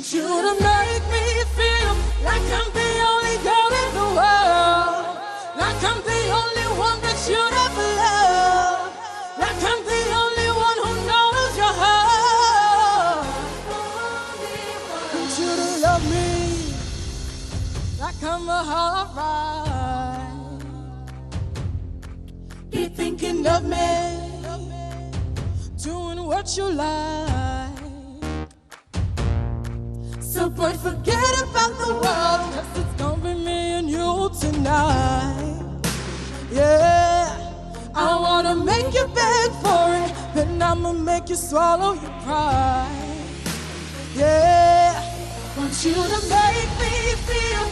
Want you to make me feel like I'm the only girl in the world, like I'm the only one that you'd ever love, like I'm the only one who knows your heart. Want you to love me like I'm a heart ride. Be thinking of me, doing what you like. So boy, forget about the world, 'cause it's gonna be me and you tonight. Yeah, I wanna make you beg for it, then I'ma make you swallow your pride. Yeah, want you to make me feel